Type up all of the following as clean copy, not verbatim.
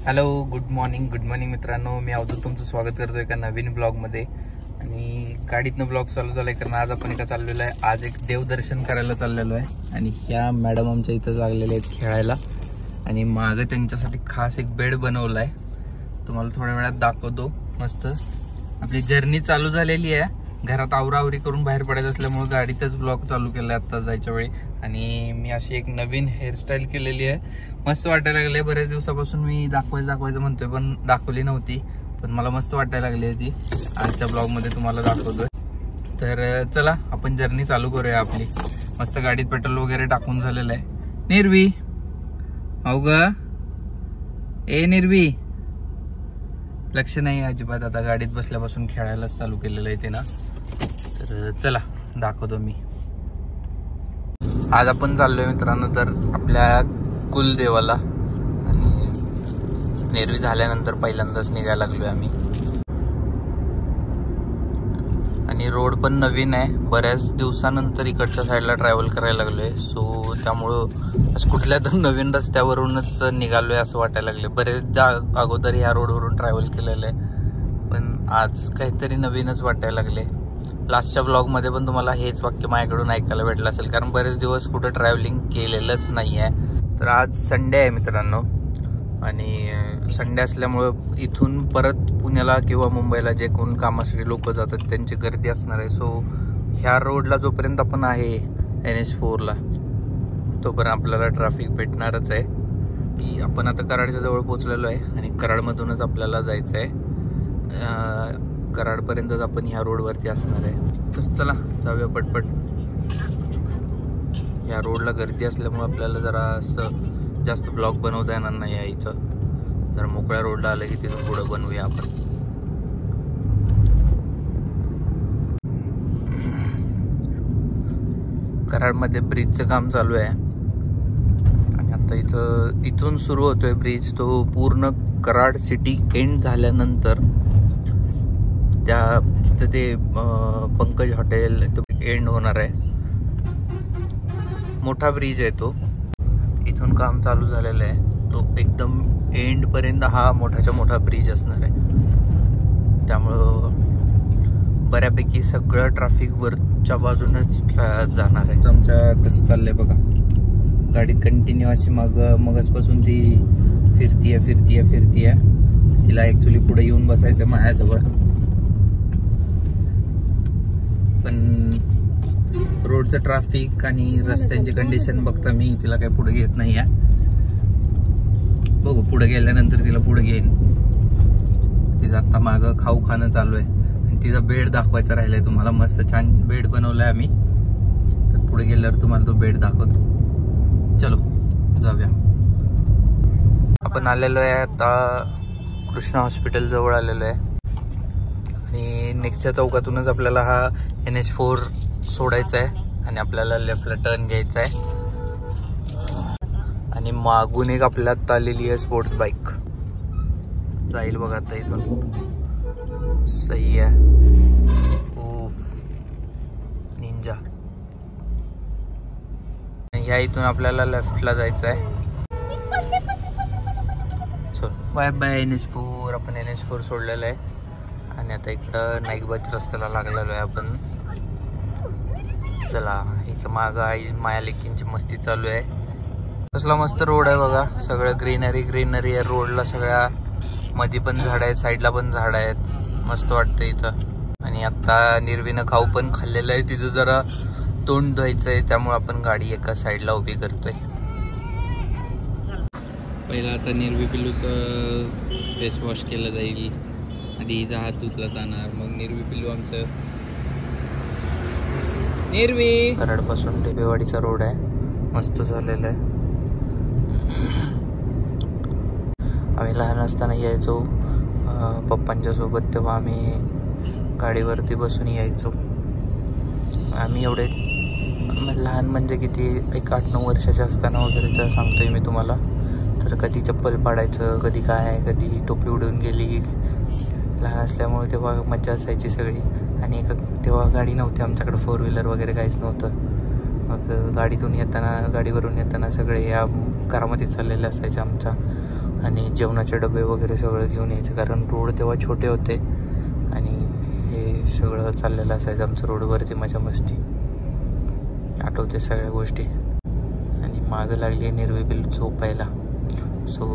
Hello, good morning मित्रांनो. मी अवधूत तुमचं स्वागत करतोय एका नवीन ब्लॉगमध्ये. आणि गाडीतनं ब्लॉग चालू झालाय कारण आज आपण एका चाललेलो आहे. आज एक देवदर्शन करायला चाललेलो आहे आणि ह्या मॅडम आमच्या इथं लागलेल्या आहेत खेळायला. आणि मागं त्यांच्यासाठी खास एक बेड बनवला आहे, तुम्हाला थोड्या वेळात दाखवतो. मस्त आपली जर्नी चालू झालेली आहे. घरात आवरावरी करून बाहेर पडायचं असल्यामुळे गाडीतच ब्लॉग चालू केला आता जायच्या वेळी. आणि मी अशी एक नवीन हेअरस्टाईल केलेली आहे, मस्त वाटायला लागले. बऱ्याच दिवसापासून मी दाखवायचं म्हणतोय पण दाखवली नव्हती, पण मला मस्त वाटायला लागली ती. आजच्या ब्लॉग मध्ये तुम्हाला दाखवतोय. तर चला आपण जर्नी चालू करूया आपली. मस्त गाडीत पेट्रोल वगैरे टाकून झालेलं आहे. निर्वी अवघ ए निर्वी, लक्ष नाही अजिबात. आता गाडीत बसल्यापासून खेळायलाच चालू केलेलं आहे ते ना. तर चला दाखवतो मी. आज आपण चाललोय मित्रांनो तर आपल्या कुलदेवाला. आणि नेरवी झाल्यानंतर पहिल्यांदाच निघायला लागलोय आम्ही. आणि रोड पण नवीन आहे, बऱ्याच दिवसानंतर इकडच्या साईडला ट्रॅव्हल करायला लागलोय. सो त्यामुळं कुठल्या तर नवीन रस्त्यावरूनच निघालोय असं वाटायला लागले. बरेचदा अगोदर ह्या रोडवरून ट्रॅव्हल केलेलं आहे, पण आज काहीतरी नवीनच वाटायला लागले. लास्टच्या ब्लॉगमध्ये पण तुम्हाला हेच वाक्य माझ्याकडून ऐकायला भेटलं असेल, कारण बरेच दिवस कुठं ट्रॅव्हलिंग केलेलंच नाही आहे. तर आज संडे आहे मित्रांनो, आणि संडे असल्यामुळं इथून परत पुण्याला किंवा मुंबईला जे कोण कामासाठी लोक जातात त्यांची गर्दी असणार आहे. सो ह्या रोडला जोपर्यंत आपण आहे NH4ला तोपर्यंत आपल्याला ट्रॅफिक भेटणारच आहे. की आपण आता कराडच्या जवळ पोहोचलेलो आहे आणि कराडमधूनच आपल्याला जायचं आहे. कराडपर्यंतच आपण ह्या रोडवरती असणार आहे. तर चला जाऊया पटपट. या रोडला गर्दी असल्यामुळे आपल्याला जरा असं जास्त ब्लॉग बनवता येणार नाही आहे इथं. जर मोकळ्या रोडला आलं की तिथून पुढं बनवूया आपण. कराडमध्ये ब्रिजचं काम चालू आहे आणि आता इथून सुरू होतोय ब्रिज. तो पूर्ण कराड सिटी एंड झाल्यानंतर त्या तिथं ते पंकज हॉटेल एंड होणार आहे. मोठा ब्रिज आहे तो, इथून काम चालू झालेलं आहे. तो एकदम एंड पर्यंत हा मोठाच्या मोठा ब्रिज असणार आहे. त्यामुळं बऱ्यापैकी सगळं ट्रॅफिक वरच्या बाजूनच जाणार आहे. आमच्या कसं चाललंय बघा, गाडीत कंटिन्यू अशी मगचपासून ती फिरतीये. तिला ऍक्च्युली पुढे येऊन बसायचं माझ्याजवळ, पण रोडचं ट्रॅफिक आणि रस्त्यांची कंडिशन बघता मी तिला काही पुढे घेत नाही आहे. बघू पुढे गेल्यानंतर तिला पुढे घेईन. तिचं आता मागं खाणं चालू आहे आणि तिचा बेड दाखवायचा राहिलाय तुम्हाला. मस्त छान बेड बनवलाय आम्ही, तर पुढे गेल्यावर तुम्हाला तो बेड दाखवतो. चलो जाऊया. आपण आलेलो आहे आता कृष्णा हॉस्पिटल जवळ आलेलो आहे. आणि नेक्स्टच्या चौकातूनच आपल्याला हा NH4 सोडायचा आहे आणि आपल्याला लेफ्टला टर्न घ्यायचा आहे. आणि मागून एक आपल्यात आलेली आहे स्पोर्ट्स बाईक जाईल बघा आता इथून. सही आहे. निंजा. ह्या इथून आपल्याला लेफ्टला जायचं आहे. So bye bye NH4. आपण NH4 सोडलेलं आहे आणि आता इकडं नाईकबाज रस्त्याला लागलेलो आहे आपण. चला इथं मागं आई माया लेकींची मस्ती चालू आहे. कसला मस्त रोड आहे बघा, सगळं ग्रीनरी आहे रोडला. सगळ्या मध्ये पण झाड आहेत, साईडला पण झाड आहेत. मस्त वाटतं इथं. आणि आता निर्वीनं खाऊ पण खाल्लेलं आहे, तिचं जरा तोंड धुवायचं आहे, त्यामुळे आपण गाडी एका साईडला उभी करतोय. पहिला आता निर्वी पिल्लूचं फेस वॉश केलं जाईल, आधी हिचा हात धुतला जाणार, मग निर्वी पिल्लू आमचं. निर्वी कराडपासून टेपेवाडीचा रोड आहे, मस्त झालेला आहे. आम्ही लहान असताना यायचो पप्पांच्या सोबत, तेव्हा आम्ही गाडीवरती बसून यायचो. आम्ही एवढे लहान म्हणजे किती, एक 8-9 वर्षाचे असताना वगैरेचं सांगतोय मी तुम्हाला. तर कधी चप्पल पाडायचं, कधी काय, कधी टोपी उडून गेली. लहान असल्यामुळे तेव्हा मजा असायची सगळी. आणि तेव्हा गाडी नव्हती आमच्याकडे, 4 व्हीलर वगैरे काहीच नव्हतं. मग गाडीवरून येताना सगळे या घरामध्ये चाललेले असायचे आमच्या. आणि जेवणाचे डबे वगैरे सगळं घेऊन यायचं, कारण रोड तेव्हा छोटे होते आणि हे सगळं चाललेलं असायचं आमचं रोडवरती मजा मस्ती. आठवते सगळ्या गोष्टी. आणि मागं लागली निर्वी पिल्लू झोपायला. सो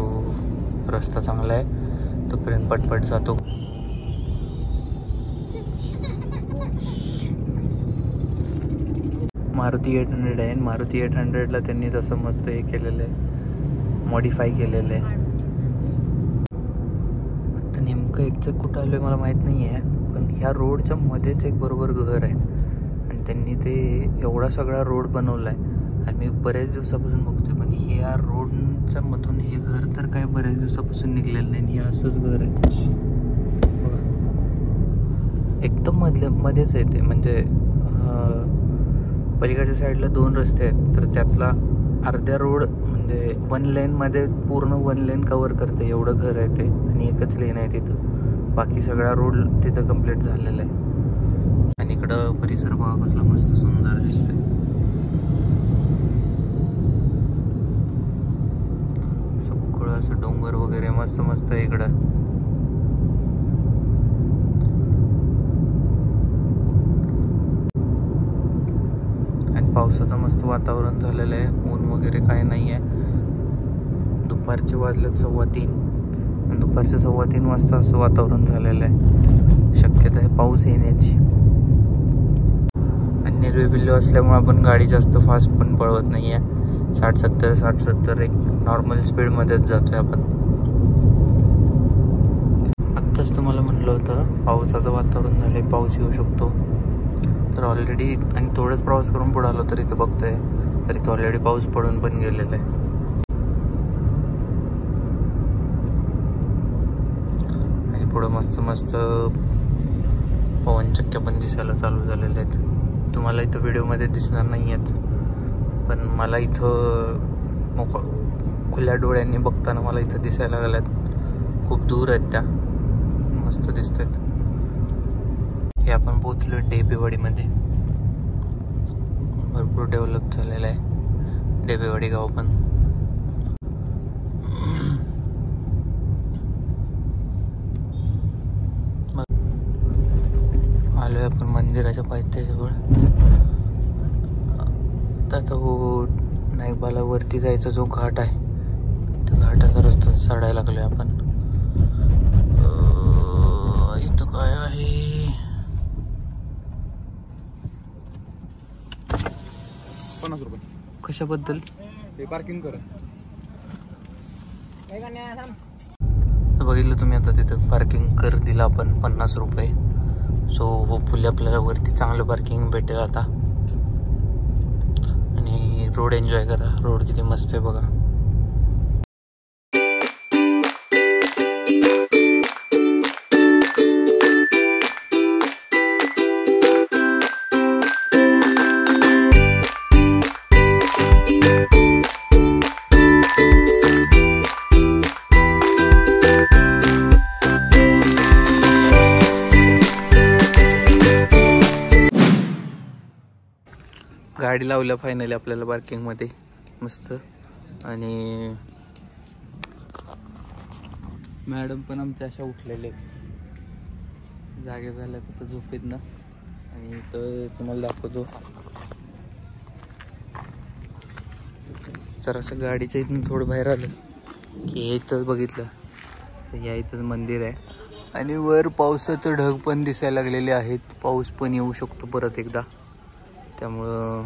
रस्ता चांगला आहे तोपर्यंत पटपट जातो. मारुती 800 आहे. मारुती 800ला त्यांनी तसं मस्त हे केलेलं आहे, मॉडिफाय केलेलं आहे. आता नेमकं एक्झॅक्ट कुठं आलो आहे मला माहीत नाही आहे, पण ह्या रोडच्या मध्येच एक बरोबर घर आहे आणि त्यांनी ते एवढा सगळा रोड बनवला आहे. आणि मी बऱ्याच दिवसापासून बघतोय, पण ह्या रोडच्या मधून हे घर तर काय बऱ्याच दिवसापासून निघलेलं नाही. हे असंच घर आहे बघा, एकदम मध्येच आहे ते. म्हणजे पलीकडच्या साईडला 2 रस्ते आहेत, तर त्यातला अर्ध्या रोड म्हणजे 1 लेनमध्ये पूर्ण 1 लेन कव्हर करते एवढं घर आहे ते. आणि एकच लेन आहे तिथं, बाकी सगळा रोड तिथं कंप्लीट झालेला आहे. आणि इकडं परिसर बघा कसला मस्त सुंदर दिसतंय. सगळं असं डोंगर वगैरे मस्त मस्त आहे इकडं. पावसाचं मस्त वातावरण झालेलं आहे, ऊन वगैरे काही नाही आहे. दुपारचे वाजलेत 3:15. दुपारच्या 3:15 वाजता असं वातावरण झालेलं आहे. शक्यता आहे पाऊस येण्याची. आणि निर्वे पिल्लू असल्यामुळे आपण गाडी जास्त फास्ट पण पळवत नाही आहे. 60-70 एक नॉर्मल स्पीडमध्येच जातोय आपण. आत्ताच तुम्हाला म्हणलं होतं पावसाचं वातावरण झालं, पाऊस येऊ शकतो. तर ऑलरेडी आणि थोडंच प्रवास करून पुढे आलो तरी इथं बघतोय, तरी तो ऑलरेडी पाऊस पडून पण गेलेला आहे. आणि पुढं मस्त मस्त पवनचक्क्या पण दिसायला चालू झालेल्या आहेत. तुम्हाला इथं व्हिडिओमध्ये दिसणार नाही आहेत, पण मला इथं खुल्या डोळ्यांनी बघताना मला इथं दिसायला लागल्यात. खूप दूर आहेत त्या, मस्त दिसत आहेत. हे आपण पोहोचलो डेबेवाडीमध्ये. भरपूर डेव्हलप झालेलं आहे डेबेवाडी गाव पण. आलोय आपण मंदिराच्या पायथ्याजवळ. आता हो नाईकबाला वरती जायचा जो घाट आहे, त्या घाटाचा रस्ता चढायला लागलोय आपण. इथं काय आहे, ₹50. कशाबद्दल? पार्किंग कर. बघितलं तुम्ही आता तिथं पार्किंग कर दिला आपण ₹50. सो होपफुली आपल्याला वरती चांगलं पार्किंग भेटेल आता. आणि रोड एन्जॉय करा. रोड किती मस्त आहे बघा. गाडी लावल्या फायनली आपल्याला पार्किंगमध्ये मस्त. आणि मॅडम पण आमच्या अशा उठलेले जागे झाल्या तर झोपेत ना. आणि तर तुम्हाला दाखवतो जरासं गाडीच्या इथून थोडं बाहेर आलं की हे इथंच बघितलं तर या इथंच मंदिर आहे. आणि वर पावसाचं ढग पण दिसायला लागलेले आहेत. पाऊस पण येऊ शकतो परत एकदा, त्यामुळं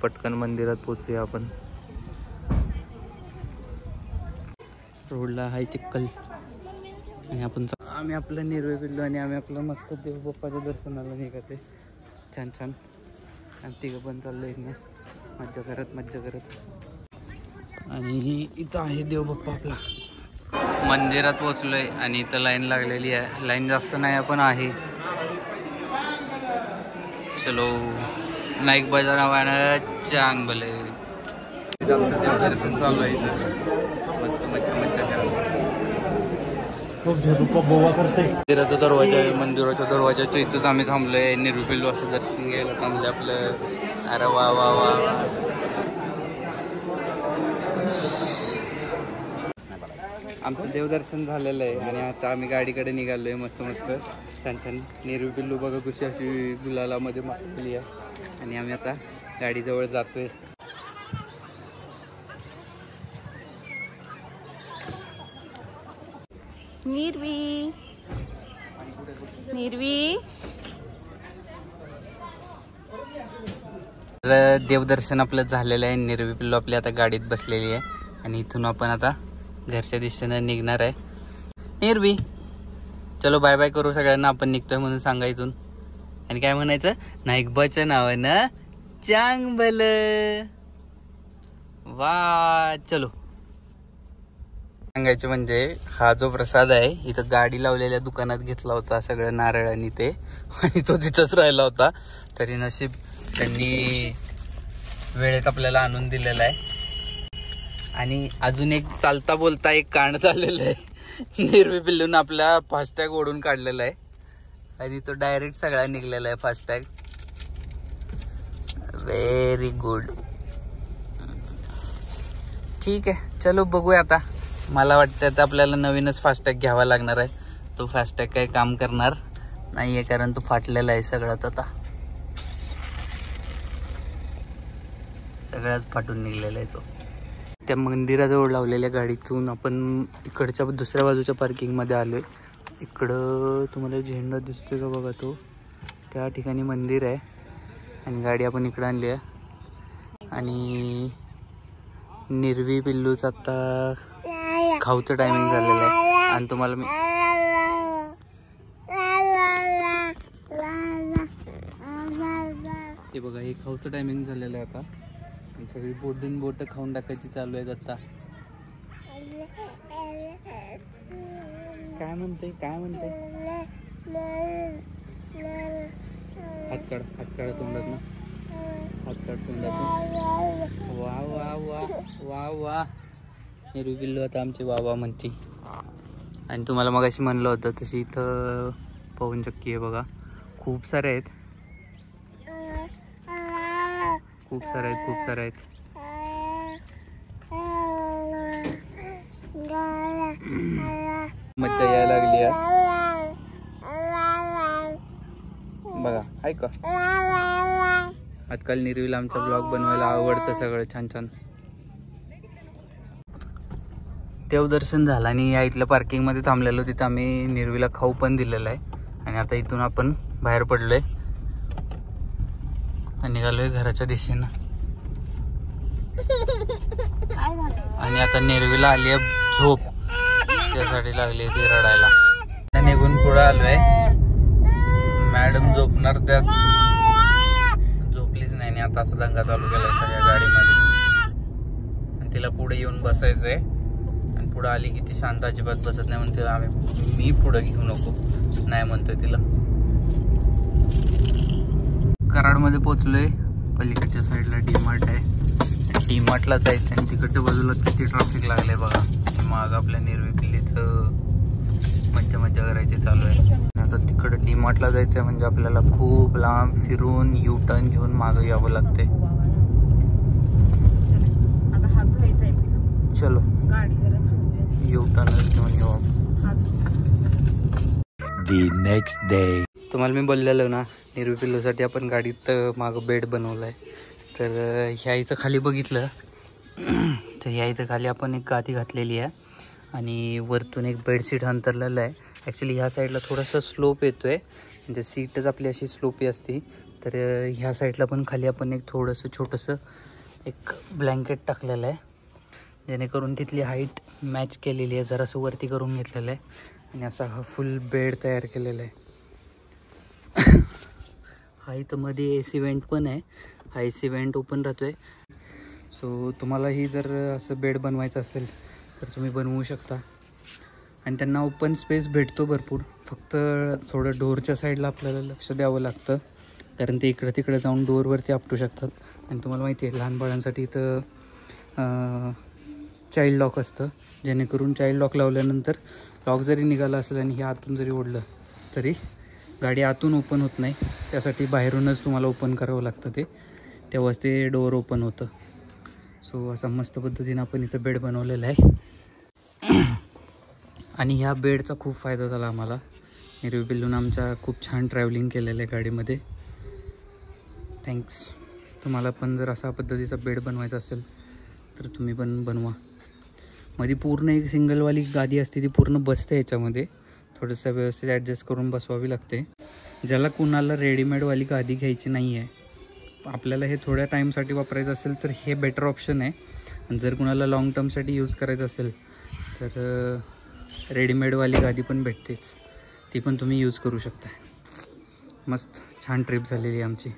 पटकन मंदिरात पोचूया आपण. रोडला आहे चिखल. आणि आम्ही आपलं निर्वे पिल्लू आणि आम्ही आपलं मस्त देवबाप्पाच्या दर्शनाला निघते. छान छान. आणि तिघं पण चाललो इथनं मज्जा करत. आणि इथं आहे देवबाप्पा आपला. मंदिरात पोचलोय आणि इथं लाईन लागलेली आहे. लाईन जास्त नाही पण आहे. चलो नाईक बाजार नावानं चांग भले. आमचं देवदर्शन चालू आहे इथं. मस्त मज्जा मंदिराचा दरवाजा आहे. मंदिराच्या दरवाजाच्या इथंच आम्ही थांबलोय. निर्वे पिल्लू असं दर्शन घ्यायला थांबलं आपलं. अरे वा वा वा. आमचं देवदर्शन झालेलं आहे आणि आता आम्ही गाडीकडे निघालोय. मस्त मस्त छान छान नेहरू पिल्लू बघा कशी अशी गुलालामध्ये मारलेली आहे आणि आम्ही आता गाडीजवळ जातोय. निर्वी निर्वी देवदर्शन आपलं झालेलं आहे. निर्वी पिल्लू आपली आता गाडीत बसलेली आहे आणि इथून आपण आता घरच्या दिशेनं निघणार आहे. निर्वी चलो बाय बाय करू सगळ्यांना. आपण निघतोय म्हणून सांगा इथून. आणि काय म्हणायचं, नाईकबाच्या नावानं चांग भल वा. चलो सांगायचं म्हणजे हा जो प्रसाद आहे इथं गाडी लावलेल्या दुकानात घेतला होता सगळं नारळ आणि ते, आणि तो तिथंच राहिला होता. तरी नशीब त्यांनी वेळेत आपल्याला आणून दिलेला आहे. आणि अजून एक चालता बोलता एक कांड चाललेलं आहे. निर्वी पिल्लून आपला फास्टॅग ओढून काढलेला आहे आणि तो डायरेक्ट सगळा निघलेला आहे फास्टॅग. Very good. ठीक आहे चलो बघूया आता. मला वाटतं आता आपल्याला नवीनच फास्टॅग घ्यावा लागणार आहे. तो फास्टॅग काही काम करणार नाहीये कारण तो फाटलेला आहे सगळ्यात. आता सगळ्याच फाटून निघलेला आहे तो. त्या मंदिराजवळ लावलेल्या गाडीतून आपण इकडच्या दुसऱ्या बाजूच्या पार्किंगमध्ये आलोय. इकडं तुम्हाला झेंडा दिसतोय का बघा, तो त्या ठिकाणी मंदिर आहे आणि गाडी आपण इकडं आणली आहे. आणि निर्वी पिल्लूचं आता खाऊचं टायमिंग झालेलं आहे आणि तुम्हाला मी हे बघा हे खाऊचं टायमिंग झालेलं आहे आता. सगळी बोट खाऊन टाकायची चालू आहेत आता. काय म्हणते हात काढ तोंडात ना, हात काढ तोंडात. वा वा वा वा वा. निर्वी पिल्लू आता आमची वा वा म्हणते. आणि तुम्हाला मग अशी म्हणलं होतं तशी इथं पवनचक्की आहे बघा. खूप सारे आहेत. मज्जा यायला लागली आहे बघा. ऐका आजकाल निर्वीला आमचा ब्लॉग बनवायला आवडतं सगळं छान छान. देवदर्शन झालं आणि या इथल्या पार्किंग मध्ये थांबलेलो. तिथं आम्ही निर्वीला खाऊ पण दिलेला आहे आणि आता इथून आपण बाहेर पडलोय आणि निघालोय घराच्या दिशेनं. आणि आता निर्वीला आली आहे झोप, त्यासाठी लागली ती रडायला. निघून पुढे आलोय. मॅडम झोपणार त्यात झोपलीच नाही आणि आता असं दंगा चालू केलाय सगळ्या गाडीमध्ये. आणि तिला पुढे येऊन बसायचंय आणि पुढे आली की ती शांत अजिबात बसत नाही. म्हणते मी पुढे घेऊ नको नाही म्हणतोय तिला. कराडमध्ये पोहोचलोय. पलीकडच्या साईडला डीमार्ट आहे. डीमार्टला जायचं आणि तिकडच्या बाजूला किती ट्रॅफिक लागलंय बघा. माग आपल्या निर्वी पिल्लीचं मज्जा करायची चालू आहे. आता तिकडे डीमार्टला जायचं म्हणजे आपल्याला खूप लांब फिरून यू टर्न घेऊन मागं यावं लागतंय. चलो यू टर्न घेऊन येऊ. नेक्स्ट डे तुम्हाला मी बोललेलो ना निर्वी पिल्लूसाठी आपण गाडीत मागं बेड बनवलाय. तर ह्या इथं खाली बघितलं तर ह्या इथं खाली आपण एक गादी घातलेली आहे आणि वरतून एक बेडशीट अंतरलेलं आहे. ॲक्च्युली ह्या साईडला थोडासा स्लोप येतो आहे म्हणजे सीटच आपली अशी स्लोपी असते. तर ह्या साईडला पण खाली आपण एक थोडंसं छोटंसं एक ब्लँकेट टाकलेलं आहे जेणेकरून तिथली हाईट मॅच केलेली आहे. जरासं वरती करून घेतलेलं आहे आणि असा हा फुल बेड तयार केलेला आहे. हा इथं मध्ये AC वेंट पण आहे. हा AC वेंट ओपन राहतो आहे. सो तुम्हालाही जर असं बेड बनवायचं असेल तर तुम्ही बनवू शकता. आणि त्यांना ओपन स्पेस भेटतो भरपूर. फक्त थोडं डोअरच्या साईडला आपल्याला लक्ष द्यावं लागतं कारण ते इकडं तिकडं जाऊन डोअरवरती आपटू शकतात. आणि तुम्हाला माहिती आहे लहान बाळांसाठी इथं चाइल्ड लॉक असतं जेणेकरून चाइल्ड लॉक लावल्यानंतर लॉक जरी निघाला असेल आणि हे आतून जरी ओढलं तरी गाडी आतून ओपन होत नाही. त्यासाठी बाहेरूनच तुम्हाला ओपन करावं लागतं ते, तेव्हाच ते डोअर ओपन होतं. सो असा मस्त पद्धतीनं आपण इथं बेड बनवलेला आहे. आणि ह्या बेडचा खूप फायदा झाला आम्हाला. निरवी पिल्लून आमच्या खूप छान ट्रॅव्हलिंग केलेलं आहे गाडीमध्ये. थँक्स. तुम्हाला पण जर असा पद्धतीचा बेड बनवायचा असेल तर तुम्ही पण बनवा. मध्ये पूर्ण एक सिंगलवाली गादी असते, ती पूर्ण बसते याच्यामध्ये. थोडंसं व्यवस्थित ॲडजस्ट करून बसवावी लागते. ज्याला कुणाला रेडीमेडवाली गादी घ्यायची नाही आहे, आपल्याला हे थोड्या टाईमसाठी वापरायचं असेल तर हे बेटर ऑप्शन आहे. आणि जर कुणाला लाँग टर्मसाठी यूज करायचं असेल तर रेडीमेडवाली गादी पण भेटतेच, ती पण तुम्ही यूज करू शकता. मस्त छान ट्रिप झालेली आमची.